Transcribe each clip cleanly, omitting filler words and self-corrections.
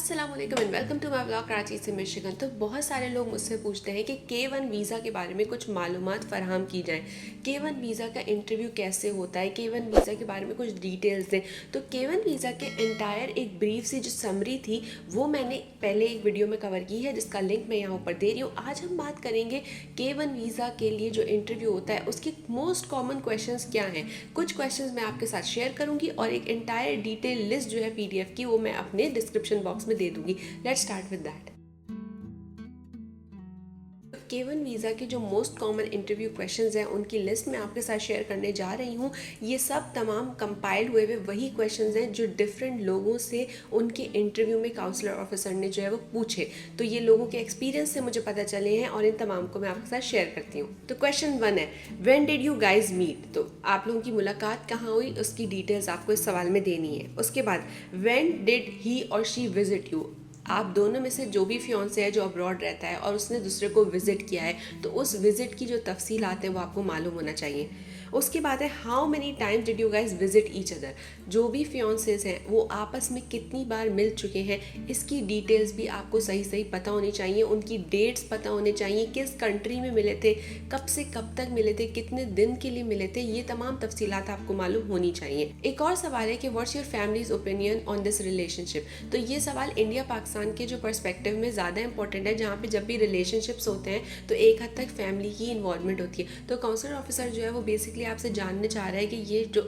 अस्सलाम वालेकुम and welcome to my blog Karachi से मिशिगन। तो बहुत सारे लोग मुझसे पूछते हैं कि K1 वीज़ा के बारे में कुछ मालूमात फ़राहम की जाएँ। K1 वीज़ा का इंटरव्यू कैसे होता है, K1 वीज़ा के बारे में कुछ डिटेल्स दें। तो K1 वीज़ा के एंटायर एक ब्रीफ सी जो समरी थी वो मैंने पहले एक वीडियो में कवर की है, जिसका लिंक मैं यहाँ ऊपर दे रही हूँ। आज हम बात करेंगे K1 वीज़ा के लिए जो इंटरव्यू होता है उसके मोस्ट कॉमन क्वेश्चंस क्या हैं। कुछ क्वेश्चंस मैं आपके साथ शेयर करूँगी और एक एंटायर डिटेल लिस्ट जो है PDF की वो मैं अपने डिस्क्रिप्शन बॉक्स में दे दूंगी। Let's start with that. K1 visa के जो मोस्ट कॉमन इंटरव्यू क्वेश्चंस हैं उनकी लिस्ट मैं आपके साथ शेयर करने जा रही हूँ। ये सब तमाम कंपाइल्ड हुए वही क्वेश्चंस हैं जो डिफरेंट लोगों से उनके इंटरव्यू में काउंसलर ऑफिसर ने जो है वो पूछे। तो ये लोगों के एक्सपीरियंस से मुझे पता चले हैं और इन तमाम को मैं आपके साथ शेयर करती हूँ। तो क्वेश्चन 1 है, when did you guys meet? तो आप लोगों की मुलाकात कहाँ हुई उसकी डिटेल्स आपको इस सवाल में देनी है। उसके बाद व्हेन डिड ही और शी विजिट यू? आप दोनों में से जो भी फियांसे है जो अब्रॉड रहता है और उसने दूसरे को विजिट किया है तो उस विजिट की जो तफसीलात हैं वो आपको मालूम होना चाहिए। उसके बाद है, how many times did you guys visit each other? जो भी फियांसेस हैं वो आपस में कितनी बार मिल चुके हैं इसकी डिटेल्स भी आपको सही सही पता होनी चाहिए। उनकी डेट्स पता होने चाहिए, किस कंट्री में मिले थे, कब से कब तक मिले थे, कितने दिन के लिए मिले थे, ये तमाम तफसीलात आपको मालूम होनी चाहिए। एक और सवाल है कि what's your families opinion on this relationship? तो ये सवाल इंडिया पाकिस्तान के जो पर्सपेक्टिव में ज़्यादा इंपॉर्टेंट है, जहाँ पे जब भी रिलेशनशिप्स होते हैं तो एक हद तक फैमिली की इन्वॉल्वमेंट होती है। तो काउंसलर ऑफिसर जो है वो बेसिकली आपसे जानना चाह रहा है कि ये जो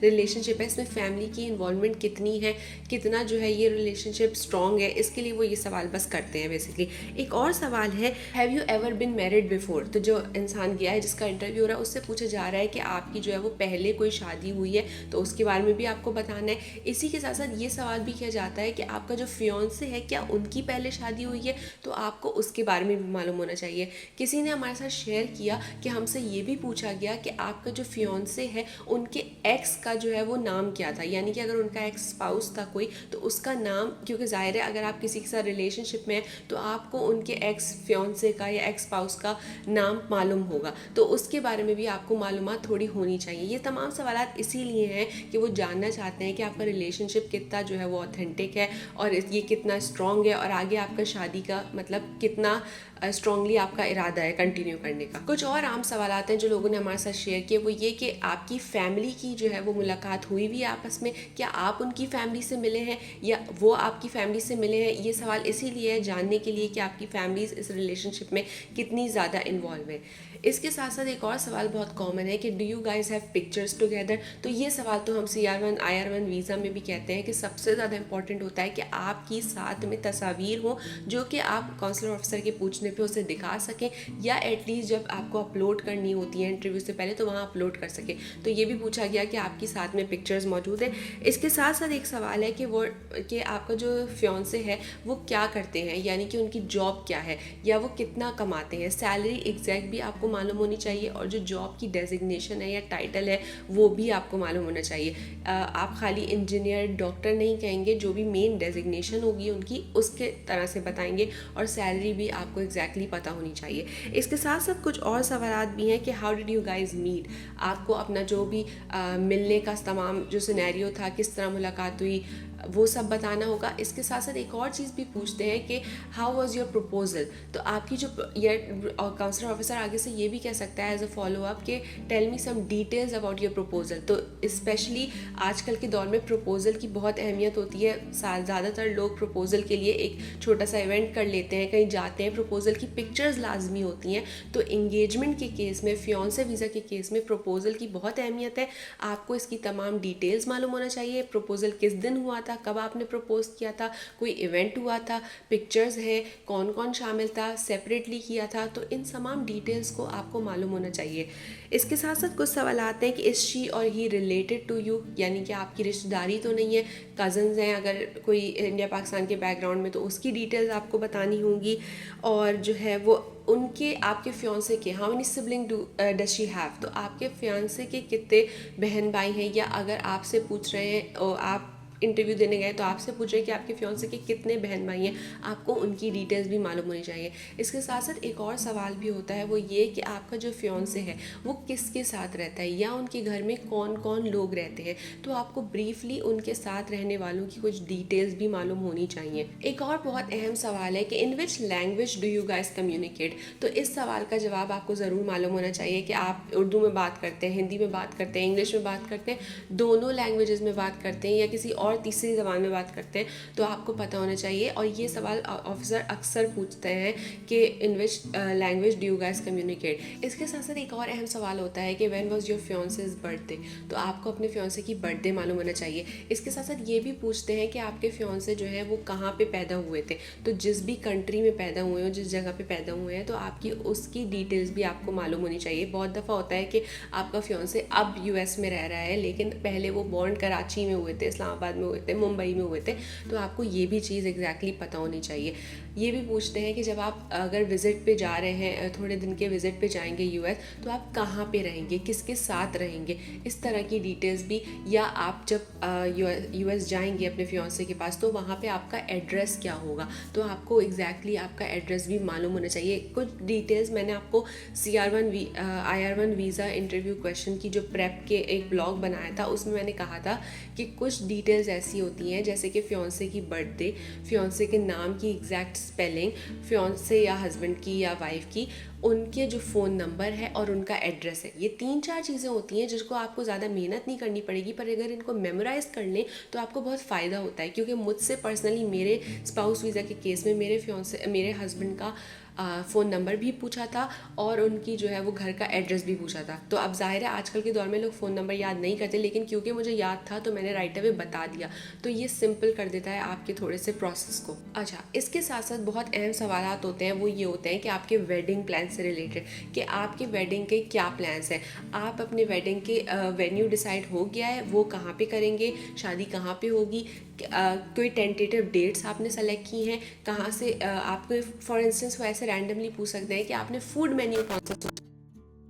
रिलेशनशिप है इसमें फैमिली की इन्वॉल्वमेंट कितनी है, कितना जो है ये रिलेशनशिप स्ट्रॉन्ग है, इसके लिए वो ये सवाल बस करते हैं बेसिकली। एक और सवाल है, have you ever bin married before? तो जो इंसान गया है जिसका इंटरव्यू हो रहा है उससे पूछा जा रहा है कि आपकी जो है वो पहले कोई शादी हुई है तो उसके बारे में भी आपको बताना है। इसी के साथ साथ ये सवाल भी किया जाता है कि आपका जो फियांसे है क्या उनकी पहले शादी हुई है, तो आपको उसके बारे में भी मालूम होना चाहिए। किसी ने हमारे साथ शेयर किया कि हमसे ये भी पूछा गया कि आपका जो फियांसे है उनके एक्स का जो है वो नाम क्या था, यानी कि अगर उनका एक्स स्पाउस था कोई तो उसका नाम, क्योंकि जाहिर है अगर आप किसी के साथ रिलेशनशिप में हैं तो आपको उनके एक्स फियांसे का या एक्स स्पाउस का नाम मालूम होगा, तो उसके बारे में भी आपको मालूमात थोड़ी होनी चाहिए। ये तमाम सवालात इसीलिए हैं कि वो जानना चाहते हैं कि आपका रिलेशनशिप कितना जो है वो ऑथेंटिक है और ये कितना स्ट्रॉन्ग है और आगे आपका शादी का मतलब कितना स्ट्रांगली आपका इरादा है कंटिन्यू करने का। कुछ और आम सवाल आते हैं जो लोगों ने हमारे साथ शेयर किए, वो ये कि आपकी फैमिली की जो है वो मुलाकात हुई भी आपस में, क्या आप उनकी फैमिली से मिले हैं या वो आपकी फैमिली से मिले हैं? ये सवाल इसीलिए है जानने के लिए कि आपकी फैमिलीज इस रिलेशनशिप में कितनी ज़्यादा इन्वॉल्व है। इसके साथ साथ एक और सवाल बहुत कॉमन है कि do you guys have pictures together? तो ये सवाल तो हम CR1 IR1 वीज़ा में भी कहते हैं कि सबसे ज़्यादा इंपॉर्टेंट होता है कि आपकी साथ में तस्वीर हो जो कि आप काउंसलर ऑफिसर के पूछने पे उसे दिखा सकें या एटलीस्ट जब आपको अपलोड करनी होती है इंटरव्यू से पहले तो वहाँ अपलोड कर सकें। तो ये भी पूछा गया कि आपकी साथ में पिक्चर्स मौजूद है। इसके साथ साथ एक सवाल है कि आपका जो फियांसे है वो क्या करते हैं, यानी कि उनकी जॉब क्या है या वो कितना कमाते हैं। सैलरी एग्जैक्ट भी आपको मालूम होनी चाहिए और जो जॉब की डेजिग्नेशन है या टाइटल है वो भी आपको मालूम होना चाहिए। आप खाली इंजीनियर डॉक्टर नहीं कहेंगे, जो भी मेन डेजिग्नेशन होगी उनकी उसके तरह से बताएंगे और सैलरी भी आपको एग्जैक्टली पता होनी चाहिए। इसके साथ साथ कुछ और सवाल भी हैं कि how did you guys meet? आपको अपना जो भी मिलने का तमाम जो सिनेरियो था, किस तरह मुलाकात हुई, वो सब बताना होगा। इसके साथ साथ एक और चीज़ भी पूछते हैं कि हाउ वाज योर प्रपोजल? तो आपकी जो काउंसलर ऑफिसर आगे से ये भी कह सकता है एज अ फॉलो अप कि tell me some details about your proposal. तो स्पेशली आजकल के दौर में प्रपोजल की बहुत अहमियत होती है। ज़्यादातर लोग प्रपोजल के लिए एक छोटा सा इवेंट कर लेते हैं, कहीं जाते हैं, प्रपोजल की पिक्चर्स लाजमी होती हैं। तो इंगेजमेंट के केस में, फियांसे वीज़ा के केस में प्रपोजल की बहुत अहमियत है। आपको इसकी तमाम डिटेल्स मालूम होना चाहिए। प्रपोजल किस दिन हुआ था, कब आपने प्रपोज किया था, कोई इवेंट हुआ था, पिक्चर्स है, कौन कौन शामिल था, सेपरेटली किया था, तो इन तमाम डिटेल्स को आपको मालूम होना चाहिए। इसके साथ साथ कुछ सवाल आते हैं कि इज शी और ही रिलेटेड टू यू, यानी कि आपकी रिश्तेदारी तो नहीं है, कज़न्स हैं अगर कोई इंडिया पाकिस्तान के बैकग्राउंड में तो उसकी डिटेल्स आपको बतानी होंगी। और जो है वो उनके आपके फियांसे के how many sibling does she have? तो आपके फियांसे के कितने बहन भाई हैं, या अगर आपसे पूछ रहे हैं और आप इंटरव्यू देने गए तो आपसे पूछ रहे हैं कि आपके फियांसे के कितने बहन भाई हैं, आपको उनकी डिटेल्स भी मालूम होनी चाहिए। इसके साथ साथ एक और सवाल भी होता है, वो ये कि आपका जो फियांसे है वो किसके साथ रहता है या उनके घर में कौन कौन लोग रहते हैं। तो आपको ब्रीफली उनके साथ रहने वालों की कुछ डिटेल्स भी मालूम होनी चाहिए। एक और बहुत अहम सवाल है कि in which language do you guys communicate. तो इस सवाल का जवाब आपको ज़रूर मालूम होना चाहिए कि आप उर्दू में बात करते हैं, हिंदी में बात करते हैं, इंग्लिश में बात करते हैं, दोनों लैंग्वेजेस में बात करते हैं या किसी और तीसरी ज़बान में बात करते हैं, तो आपको पता होना चाहिए। और ये सवाल ऑफिसर अक्सर पूछते हैं कि in which language do you guys communicate. इसके साथ साथ एक और अहम सवाल होता है कि व्हेन वाज योर फियांसेस बर्थडे। तो आपको अपने फियांसे की बर्थडे मालूम होना चाहिए। इसके साथ साथ ये भी पूछते हैं कि आपके फियांसे जो है वो कहाँ पे पैदा हुए थे। तो जिस भी कंट्री में पैदा हुए हो, जिस जगह पे पैदा हुए हैं, तो आपकी उसकी डिटेल्स भी आपको मालूम होनी चाहिए। बहुत दफ़ा होता है कि आपका फियांसे अब यूएस में रह रहा है, लेकिन पहले वो बॉर्न कराची में हुए थे, इस्लामाबाद में हुए थे, मुंबई में हुए थे। तो आपको ये भी चीज़ एग्जैक्टली पता होनी चाहिए। ये भी पूछते हैं कि जब आप अगर विज़िट पे जा रहे हैं, थोड़े दिन के विज़िट पे जाएंगे यूएस, तो आप कहाँ पे रहेंगे, किसके साथ रहेंगे, इस तरह की डिटेल्स भी। या आप जब यूएस जाएंगे अपने फियांसे के पास, तो वहाँ पे आपका एड्रेस क्या होगा, तो आपको एग्जैक्टली आपका एड्रेस भी मालूम होना चाहिए। कुछ डिटेल्स मैंने आपको IR1 वीज़ा इंटरव्यू क्वेश्चन की जो प्रेप के एक ब्लॉग बनाया था, उसमें मैंने कहा था कि कुछ डिटेल्स ऐसी होती हैं जैसे कि फियांसे की बर्थडे, फियांसे के नाम की एग्जैक्ट स्पेलिंग, फियांसे या हस्बैंड की या वाइफ की, उनके जो फ़ोन नंबर है और उनका एड्रेस है। ये 3-4 चीज़ें होती हैं जिसको आपको ज़्यादा मेहनत नहीं करनी पड़ेगी, पर अगर इनको मेमोराइज़ कर लें तो आपको बहुत फ़ायदा होता है। क्योंकि मुझसे पर्सनली मेरे स्पाउस वीज़ा के केस में मेरे हस्बैंड का फ़ोन नंबर भी पूछा था और उनकी जो है वो घर का एड्रेस भी पूछा था। तो अब ज़ाहिर है आजकल के दौर में लोग फ़ोन नंबर याद नहीं करते, लेकिन क्योंकि मुझे याद था तो मैंने राइट अवे बता दिया। तो ये सिंपल कर देता है आपके थोड़े से प्रोसेस को। अच्छा, इसके साथ साथ बहुत अहम सवालात होते हैं, वो ये होते हैं कि आपके वेडिंग प्लान से रिलेटेड, कि आपके वेडिंग के क्या प्लान्स हैं। आप अपने वेडिंग के वेन्यू डिसाइड हो गया है, वो कहाँ पे करेंगे, शादी कहाँ पे होगी, कोई टेंटेटिव डेट्स आपने सेलेक्ट की हैं, कहाँ से आपको फॉर इंस्टेंस वो ऐसे रैंडमली पूछ सकते हैं कि आपने फूड मेन्यू कौन सा सोचा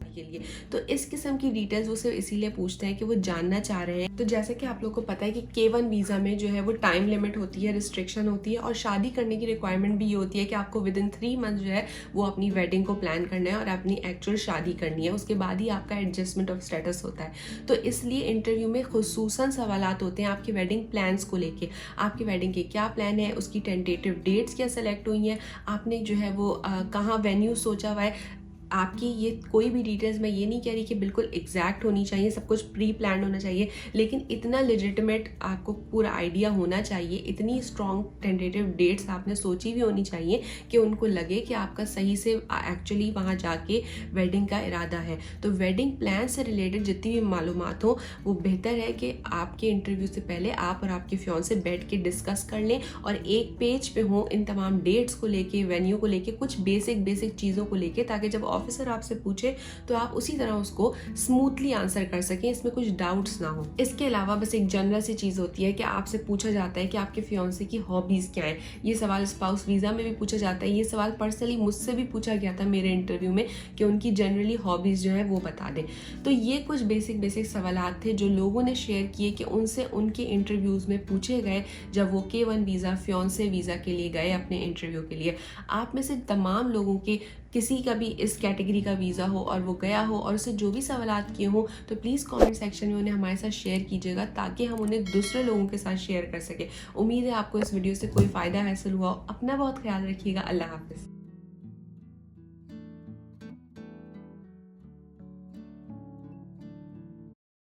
के लिए। तो इस किस्म की डिटेल्स वो सिर्फ इसीलिए पूछते हैं कि वो जानना चाह रहे हैं। तो जैसे कि आप लोग को पता है कि K1 वीज़ा में जो है वो टाइम लिमिट होती है, रिस्ट्रिक्शन होती है, और शादी करने की रिक्वायरमेंट भी ये होती है कि आपको विद इन 3 मंथ जो है वो अपनी वेडिंग को प्लान करना है और अपनी एक्चुअल शादी करनी है। उसके बाद ही आपका एडजस्टमेंट ऑफ स्टेटस होता है। तो इसलिए इंटरव्यू में खुसूसन सवालात होते हैं आपके वेडिंग प्लान्स को लेके। आपके वेडिंग के क्या प्लान है, उसकी टेंटेटिव डेट्स क्या सेलेक्ट हुई हैं, आपने जो है वो कहाँ वेन्यू सोचा हुआ है। आपकी ये कोई भी डिटेल्स, मैं ये नहीं कह रही कि बिल्कुल एग्जैक्ट होनी चाहिए, सब कुछ प्री प्लान होना चाहिए, लेकिन इतना लेजिटिमेट आपको पूरा आइडिया होना चाहिए, इतनी स्ट्रॉन्ग टेंटेटिव डेट्स आपने सोची भी होनी चाहिए कि उनको लगे कि आपका सही से एक्चुअली वहाँ जाके वेडिंग का इरादा है। तो वेडिंग प्लान से रिलेटेड जितनी भी मालूमात हो, वो बेहतर है कि आपके इंटरव्यू से पहले आप और आपके फियांसे बैठ के डिस्कस कर लें और एक पेज पे हो इन तमाम डेट्स को लेके, वेन्यू को लेके, कुछ बेसिक चीज़ों को लेके, ताकि जब ऑफिसर आपसे पूछे तो आप उसी तरह उसको स्मूथली आंसर कर सकें, इसमें कुछ डाउट्स ना हो। इसके अलावा बस एक जनरल सी चीज़ होती है कि आपसे पूछा जाता है कि आपके फियांसे की हॉबीज़ क्या हैं। ये सवाल स्पाउस वीज़ा में भी पूछा जाता है। ये सवाल पर्सनली मुझसे भी पूछा गया था मेरे इंटरव्यू में कि उनकी जनरली हॉबीज़ जो है वो बता दें। तो ये कुछ बेसिक सवालात थे जो लोगों ने शेयर किए कि उनसे उनके इंटरव्यूज़ में पूछे गए जब वो K1 वीज़ा, फियांसे वीज़ा के लिए गए अपने इंटरव्यू के लिए। आप में से तमाम लोगों के किसी का भी इस कैटेगरी का वीज़ा हो और वो गया हो और उससे जो भी सवालात किए हो, तो प्लीज़ कमेंट सेक्शन में उन्हें हमारे साथ शेयर कीजिएगा ताकि हम उन्हें दूसरे लोगों के साथ शेयर कर सकें। उम्मीद है आपको इस वीडियो से कोई फ़ायदा हासिल हुआ। अपना बहुत ख्याल रखिएगा। अल्लाह हाफ़िज़।